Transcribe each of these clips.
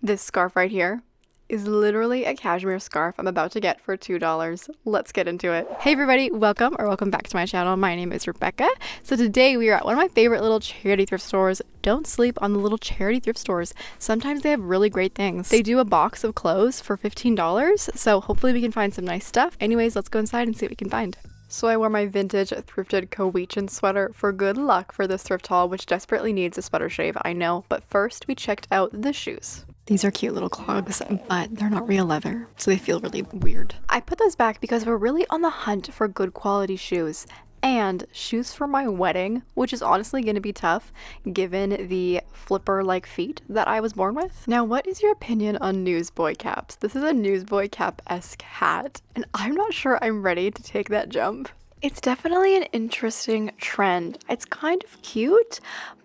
This scarf right here is literally a cashmere scarf I'm about to get for $2. Let's get into it. Hey everybody, welcome back to my channel. My name is Rebecca. So today we are at one of my favorite little charity thrift stores. Don't sleep on the little charity thrift stores. Sometimes they have really great things. They do a box of clothes for $15, so hopefully we can find some nice stuff. Anyways, let's go inside and see what we can find. So I wore my vintage thrifted Cowegian sweater for good luck for this thrift haul, which desperately needs a sweater shave, I know. But first, we checked out the shoes. These are cute little clogs, but they're not real leather, so they feel really weird. I put those back because we're really on the hunt for good quality shoes. And shoes for my wedding, which is honestly going to be tough given the flipper-like feet that I was born with. Now, what is your opinion on newsboy caps? This is a newsboy cap-esque hat, and I'm not sure I'm ready to take that jump. It's definitely an interesting trend. It's kind of cute,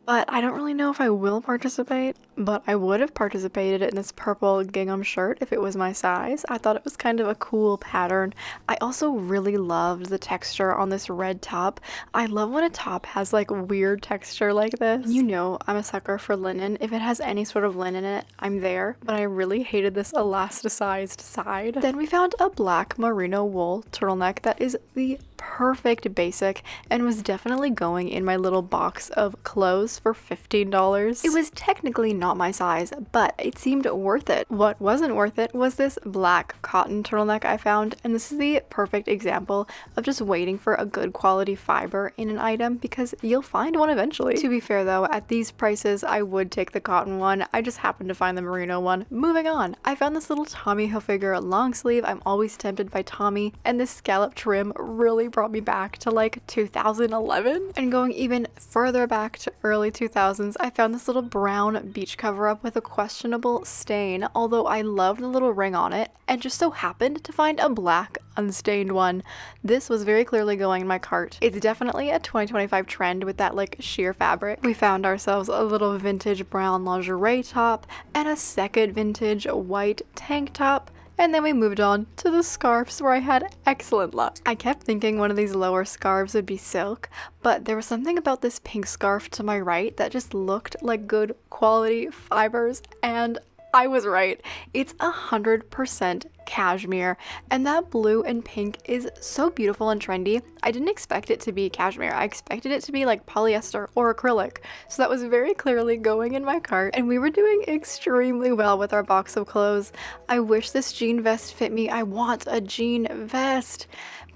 but I don't really know if I will participate. But I would have participated in this purple gingham shirt if it was my size. I thought it was kind of a cool pattern. I also really loved the texture on this red top. I love when a top has like weird texture like this. You know I'm a sucker for linen. If it has any sort of linen in it, I'm there. But I really hated this elasticized side. Then we found a black merino wool turtleneck that is the perfect basic and was definitely going in my little box of clothes for $15. It was technically not my size, but it seemed worth it. What wasn't worth it was this black cotton turtleneck I found, and this is the perfect example of just waiting for a good quality fiber in an item because you'll find one eventually. To be fair though, at these prices I would take the cotton one. I just happened to find the merino one. Moving on, I found this little Tommy Hilfiger long sleeve. I'm always tempted by Tommy, and this scallop trim really brought me back to like 2011. And going even further back to early 2000s, I found this little brown beach cover up with a questionable stain, although I loved the little ring on it and just so happened to find a black unstained one. This was very clearly going in my cart. It's definitely a 2025 trend with that like sheer fabric. We found ourselves a little vintage brown lingerie top and a second vintage white tank top. And then we moved on to the scarves where I had excellent luck. I kept thinking one of these lower scarves would be silk, but there was something about this pink scarf to my right that just looked like good quality fibers, and I was right. It's 100% cashmere, and that blue and pink is so beautiful and trendy. I didn't expect it to be cashmere. I expected it to be like polyester or acrylic, so that was very clearly going in my cart, and we were doing extremely well with our box of clothes. I wish this jean vest fit me. I want a jean vest.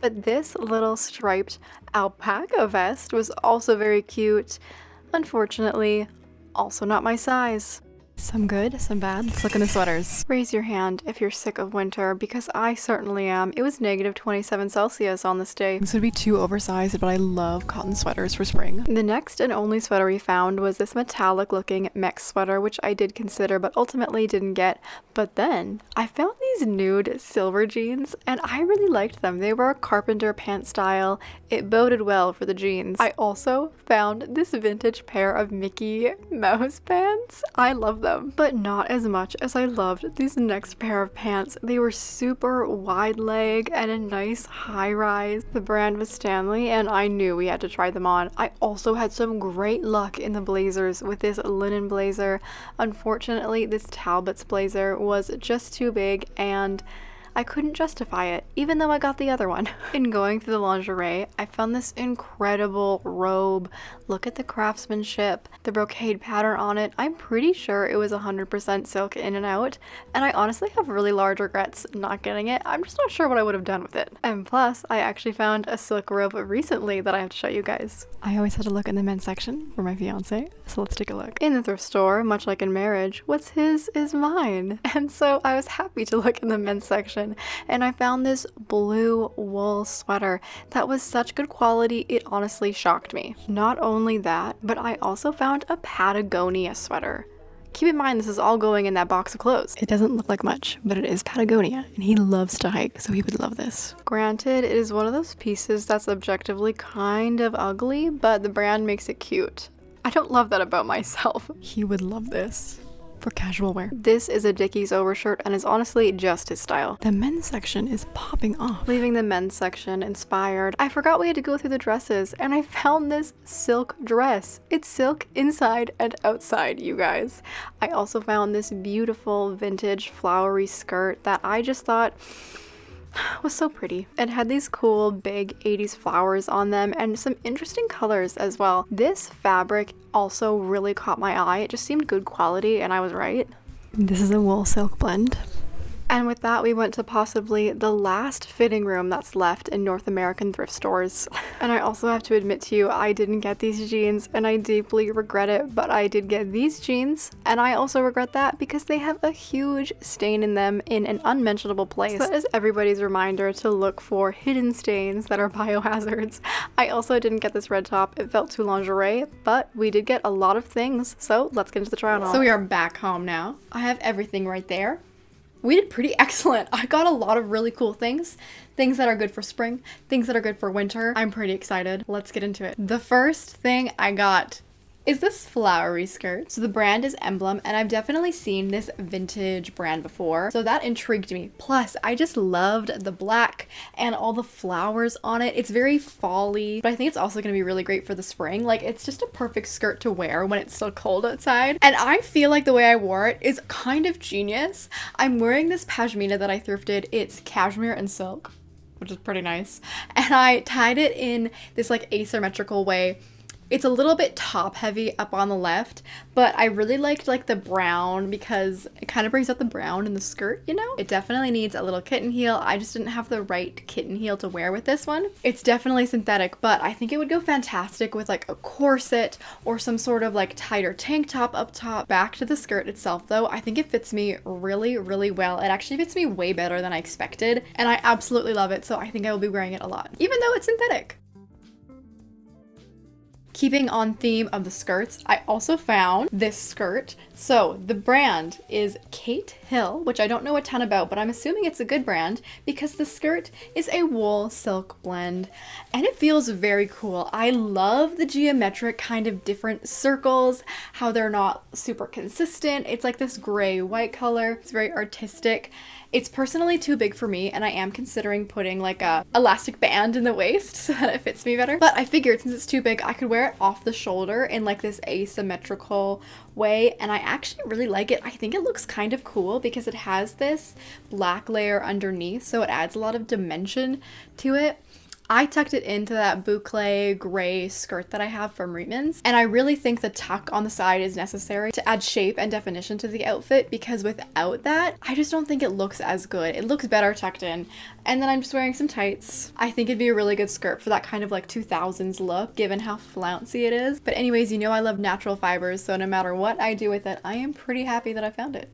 But this little striped alpaca vest was also very cute. Unfortunately, also not my size. Some good, some bad. Let's look in the sweaters. Raise your hand if you're sick of winter, because I certainly am. It was negative 27 Celsius on this day. This would be too oversized, but I love cotton sweaters for spring. The next and only sweater we found was this metallic looking mech sweater, which I did consider, but ultimately didn't get. But then I found these nude silver jeans, and I really liked them. They were a carpenter pant style. It boded well for the jeans. I also found this vintage pair of Mickey Mouse pants. I love them, but not as much as I loved these next pair of pants. They were super wide leg and a nice high rise. The brand was Stanley, and I knew we had to try them on. I also had some great luck in the blazers with this linen blazer. Unfortunately, this Talbot's blazer was just too big, and I couldn't justify it, even though I got the other one. In going through the lingerie, I found this incredible robe. Look at the craftsmanship, the brocade pattern on it. I'm pretty sure it was 100% silk in and out, and I honestly have really large regrets not getting it. I'm just not sure what I would have done with it. And plus, I actually found a silk robe recently that I have to show you guys. I always had to look in the men's section for my fiance, so let's take a look. In the thrift store, much like in marriage, what's his is mine. And so I was happy to look in the men's section, and I found this blue wool sweater that was such good quality, it honestly shocked me. Not only that, but I also found a Patagonia sweater. Keep in mind, this is all going in that box of clothes. It doesn't look like much, but it is Patagonia, and he loves to hike, so he would love this. Granted, it is one of those pieces that's objectively kind of ugly, but the brand makes it cute. I don't love that about myself. He would love this. for casual wear. This is a Dickies overshirt and is honestly just his style. The men's section is popping off. Leaving the men's section inspired, I forgot we had to go through the dresses and I found this silk dress. It's silk inside and outside, you guys. I also found this beautiful vintage flowery skirt that I just thought was so pretty. It had these cool big 80s flowers on them and some interesting colors as well. This fabric also really caught my eye. It just seemed good quality and I was right. This is a wool silk blend. And with that, we went to possibly the last fitting room that's left in North American thrift stores. And I also have to admit to you, I didn't get these jeans and I deeply regret it, but I did get these jeans and I also regret that because they have a huge stain in them in an unmentionable place. So that is everybody's reminder to look for hidden stains that are biohazards. I also didn't get this red top. It felt too lingerie, but we did get a lot of things. So let's get into the try on haul. So we are back home now. I have everything right there. We did pretty excellent. I got a lot of really cool things that are good for spring, things that are good for winter. I'm pretty excited. Let's get into it. The first thing I got is this flowery skirt. So the brand is Emblem, and I've definitely seen this vintage brand before, so that intrigued me. Plus, I just loved the black and all the flowers on it. It's very fall-y, but I think it's also going to be really great for the spring. Like, it's just a perfect skirt to wear when it's still cold outside, and I feel like the way I wore it is kind of genius. I'm wearing this pashmina that I thrifted. It's cashmere and silk, which is pretty nice, and I tied it in this like asymmetrical way. It's a little bit top heavy up on the left, but I really liked like the brown because it kind of brings out the brown in the skirt, you know? It definitely needs a little kitten heel. I just didn't have the right kitten heel to wear with this one. It's definitely synthetic, but I think it would go fantastic with like a corset or some sort of like tighter tank top up top. Back to the skirt itself though, I think it fits me really, really well. It actually fits me way better than I expected, and I absolutely love it, so I think I will be wearing it a lot, even though it's synthetic. Keeping on theme of the skirts, I also found this skirt. So the brand is Kate Hill, which I don't know a ton about, but I'm assuming it's a good brand because the skirt is a wool silk blend and it feels very cool. I love the geometric kind of different circles, how they're not super consistent. It's like this gray white color. It's very artistic. It's personally too big for me, and I am considering putting like a elastic band in the waist so that it fits me better. But I figured since it's too big, I could wear it off the shoulder in like this asymmetrical way, and I actually really like it. I think it looks kind of cool because it has this black layer underneath, so it adds a lot of dimension to it. I tucked it into that boucle gray skirt that I have from Reitman's, and I really think the tuck on the side is necessary to add shape and definition to the outfit because without that, I just don't think it looks as good. It looks better tucked in. And then I'm just wearing some tights. I think it'd be a really good skirt for that kind of like 2000s look, given how flouncy it is. But anyways, you know I love natural fibers, so no matter what I do with it, I am pretty happy that I found it.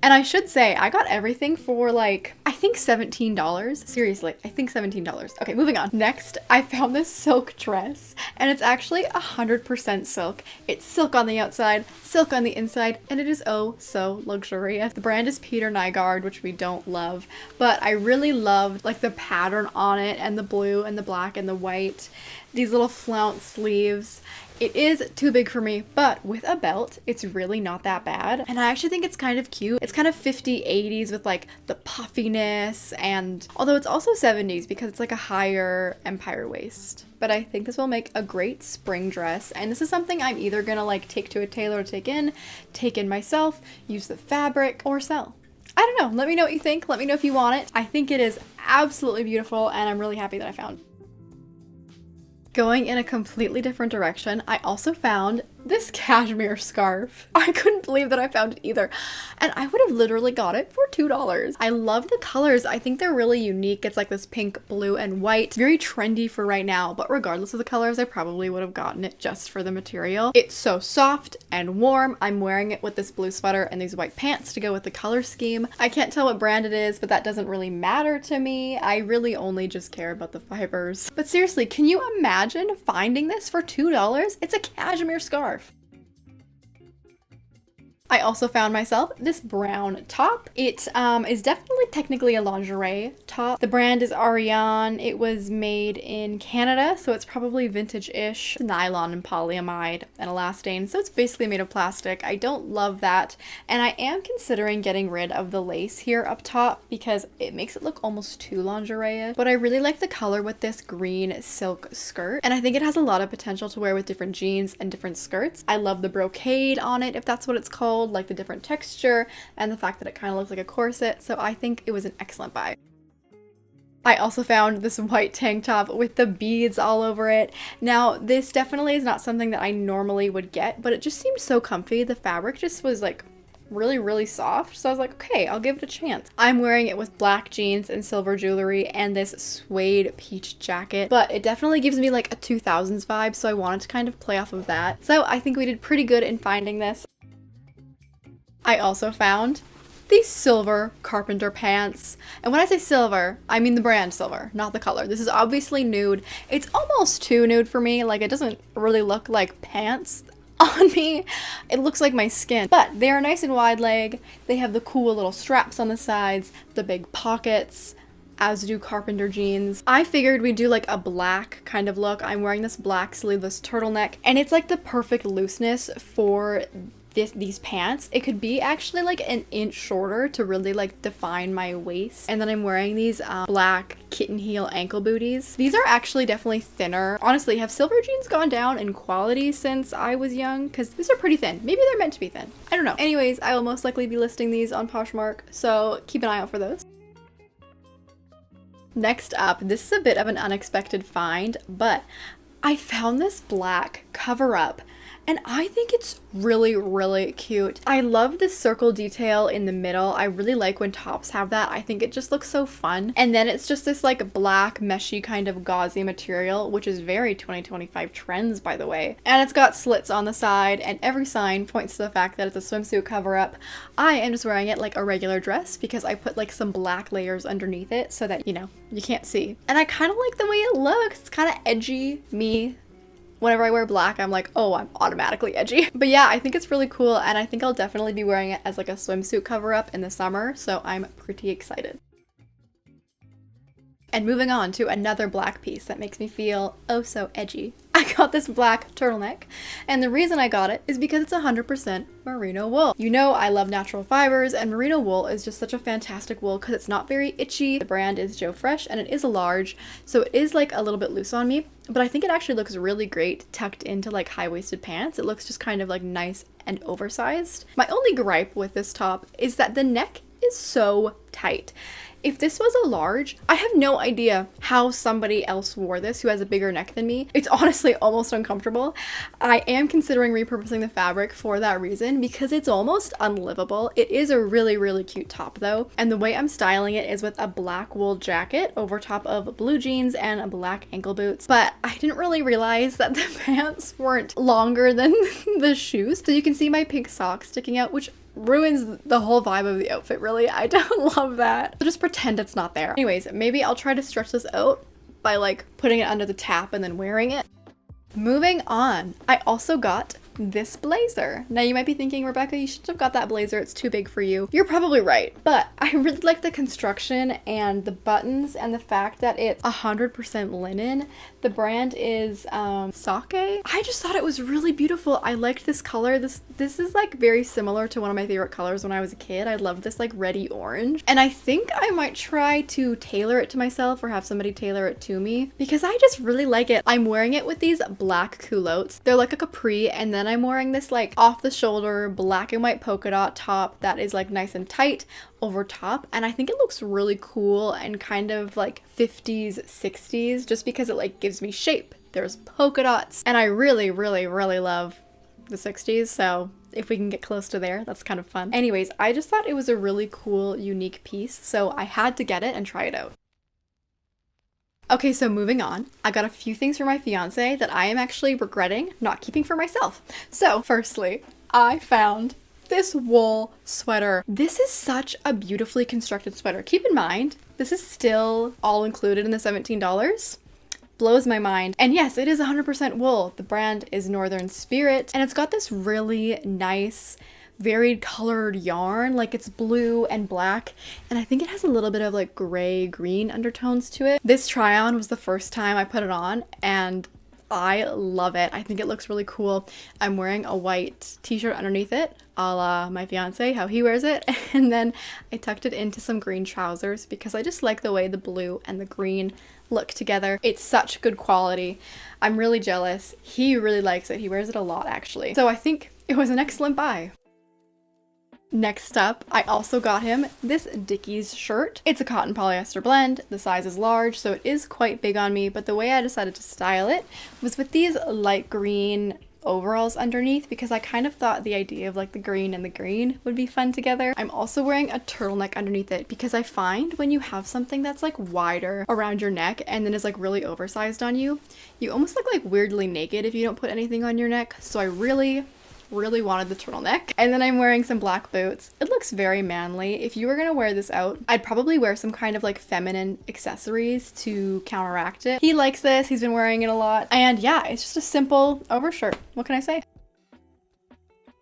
And I should say, I got everything for like, I think $17. Seriously, I think $17. Okay, moving on. Next, I found this silk dress, and it's actually 100% silk. It's silk on the outside, silk on the inside, and it is oh so luxurious. The brand is Peter Nygaard, which we don't love, but I really loved like the pattern on it and the blue and the black and the white. These little flounce sleeves. It is too big for me, but with a belt, it's really not that bad. And I actually think it's kind of cute. It's kind of 50s, 80s with like the puffiness, and although it's also 70s because it's like a higher empire waist. But I think this will make a great spring dress, and this is something I'm either gonna like take to a tailor to take in myself, use the fabric, or sell. I don't know. Let me know what you think. Let me know if you want it. I think it is absolutely beautiful, and I'm really happy that I found it. Going in a completely different direction, I also found this cashmere scarf. I couldn't believe that I found it either. And I would have literally got it for $2. I love the colors. I think they're really unique. It's like this pink, blue, and white. Very trendy for right now, but regardless of the colors, I probably would have gotten it just for the material. It's so soft and warm. I'm wearing it with this blue sweater and these white pants to go with the color scheme. I can't tell what brand it is, but that doesn't really matter to me. I really only just care about the fibers. But seriously, can you imagine finding this for $2? It's a cashmere scarf. I also found myself this brown top. It is definitely technically a lingerie top. The brand is Ariane. It was made in Canada, so it's probably vintage-ish. Nylon and polyamide and elastane, so it's basically made of plastic. I don't love that, and I am considering getting rid of the lace here up top because it makes it look almost too lingerie-ish. But I really like the color with this green silk skirt, and I think it has a lot of potential to wear with different jeans and different skirts. I love the brocade on it, if that's what it's called, like the different texture and the fact that it kind of looks like a corset, so I think it was an excellent buy. I also found this white tank top with the beads all over it. Now, this definitely is not something that I normally would get, but it just seemed so comfy. The fabric just was like really soft, so I was like, okay, I'll give it a chance. I'm wearing it with black jeans and silver jewelry and this suede peach jacket, but it definitely gives me like a 2000s vibe, so I wanted to kind of play off of that. So I think we did pretty good in finding this. I also found these silver carpenter pants. And when I say silver, I mean the brand silver, not the color. This is obviously nude. It's almost too nude for me. Like, it doesn't really look like pants on me. It looks like my skin. But they are nice and wide leg. They have the cool little straps on the sides, the big pockets, as do carpenter jeans. I figured we'd do like a black kind of look. I'm wearing this black sleeveless turtleneck, and it's like the perfect looseness for these pants. It could be actually like an inch shorter to really like define my waist. And then I'm wearing these black kitten heel ankle booties. These are actually definitely thinner. Honestly, have silver jeans gone down in quality since I was young? Because these are pretty thin. Maybe they're meant to be thin. I don't know. Anyways, I will most likely be listing these on Poshmark, so keep an eye out for those. Next up, this is a bit of an unexpected find, but I found this black cover-up, and I think it's really cute. I love this circle detail in the middle. I really like when tops have that. I think it just looks so fun. And then it's just this like black meshy kind of gauzy material, which is very 2025 trends, by the way. And it's got slits on the side, and every sign points to the fact that it's a swimsuit cover-up. I am just wearing it like a regular dress because I put like some black layers underneath it so that, you know, you can't see. And I kind of like the way it looks. It's kind of edgy. Me, whenever I wear black, I'm like, oh, I'm automatically edgy. But yeah, I think it's really cool, and I think I'll definitely be wearing it as like a swimsuit cover-up in the summer, so I'm pretty excited. And moving on to another black piece that makes me feel oh so edgy. I got this black turtleneck, and the reason I got it is because it's 100% merino wool. You know I love natural fibers, and merino wool is just such a fantastic wool because it's not very itchy. The brand is Joe Fresh, and it is a large, so it is like a little bit loose on me, but I think it actually looks really great tucked into like high-waisted pants. It looks just kind of like nice and oversized. My only gripe with this top is that the neck is so tight. If this was a large, I have no idea how somebody else wore this who has a bigger neck than me. It's honestly almost uncomfortable. I am considering repurposing the fabric for that reason because it's almost unlivable. It is a really cute top though, and the way I'm styling it is with a black wool jacket over top of blue jeans and black ankle boots. But I didn't really realize that the pants weren't longer than the shoes. So you can see my pink socks sticking out, which ruins the whole vibe of the outfit, really. I don't love that. So just pretend it's not there. Anyways, maybe I'll try to stretch this out by like putting it under the tap and then wearing it. Moving on, I also got this blazer. Now you might be thinking, Rebecca, you should have got that blazer. It's too big for you. You're probably right, but I really like the construction and the buttons and the fact that it's 100% linen. The brand is Sake. I just thought it was really beautiful. I liked this color. This is like very similar to one of my favorite colors when I was a kid. I love this like reddy orange, and I think I might try to tailor it to myself or have somebody tailor it to me because I just really like it. I'm wearing it with these black culottes. They're like a capri, and then I'm wearing this like off the shoulder black and white polka dot top that is like nice and tight over top, and I think it looks really cool and kind of like 50s 60s just because it like gives me shape. There's polka dots, and I really love the 60s, so if we can get close to there, that's kind of fun. Anyways, I just thought it was a really cool, unique piece, so I had to get it and try it out. Okay, so moving on, I got a few things for my fiance that I am actually regretting not keeping for myself. So firstly, I found this wool sweater. This is such a beautifully constructed sweater. Keep in mind, this is still all included in the $17. Blows my mind. And yes, it is 100% wool. The brand is Northern Spirit, and it's got this really nice varied colored yarn. Like it's blue and black, and I think it has a little bit of like gray green undertones to it. This try on was the first time I put it on, and I love it. I think it looks really cool. I'm wearing a white t-shirt underneath it, a la my fiance, how he wears it. And then I tucked it into some green trousers because I just like the way the blue and the green look together. It's such good quality. I'm really jealous. He really likes it. He wears it a lot actually. So I think it was an excellent buy. Next up, I also got him this Dickies shirt. It's a cotton polyester blend. The size is large, so it is quite big on me, but the way I decided to style it was with these light green overalls underneath, because I kind of thought the idea of like the green and the green would be fun together. I'm also wearing a turtleneck underneath it because I find when you have something that's like wider around your neck and then is like really oversized on you, you almost look like weirdly naked if you don't put anything on your neck. So I really wanted the turtleneck. And then I'm wearing some black boots. It looks very manly. If you were gonna wear this out, I'd probably wear some kind of like feminine accessories to counteract it. He likes this. He's been wearing it a lot. And yeah, it's just a simple overshirt. What can I say?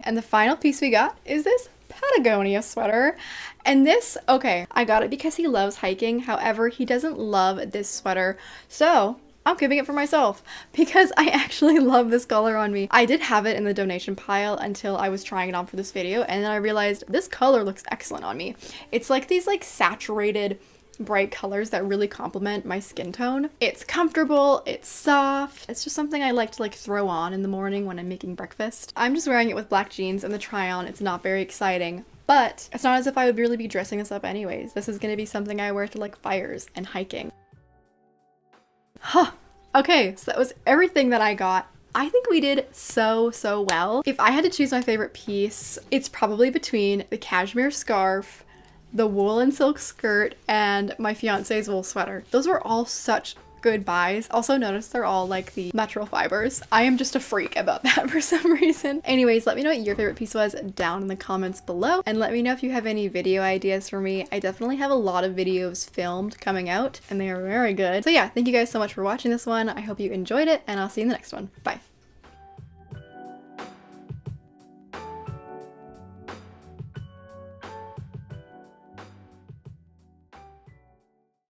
And the final piece we got is this Patagonia sweater. And this, okay, I got it because he loves hiking. However, he doesn't love this sweater. So I'm keeping it for myself because I actually love this color on me. I did have it in the donation pile until I was trying it on for this video, and then I realized this color looks excellent on me. It's like these like saturated bright colors that really complement my skin tone. It's comfortable, it's soft. It's just something I like to like throw on in the morning when I'm making breakfast. I'm just wearing it with black jeans, and the try on, it's not very exciting. But it's not as if I would really be dressing this up anyways. This is gonna be something I wear to like fires and hiking. Huh. Okay, so that was everything that I got. I think we did so well. If I had to choose my favorite piece, it's probably between the cashmere scarf, the wool and silk skirt, and my fiance's wool sweater. Those were all such good buys. Also notice they're all like the natural fibers. I am just a freak about that for some reason. Anyways, let me know what your favorite piece was down in the comments below, and let me know if you have any video ideas for me. I definitely have a lot of videos filmed coming out, and they are very good. So yeah, thank you guys so much for watching this one. I hope you enjoyed it, and I'll see you in the next one. Bye.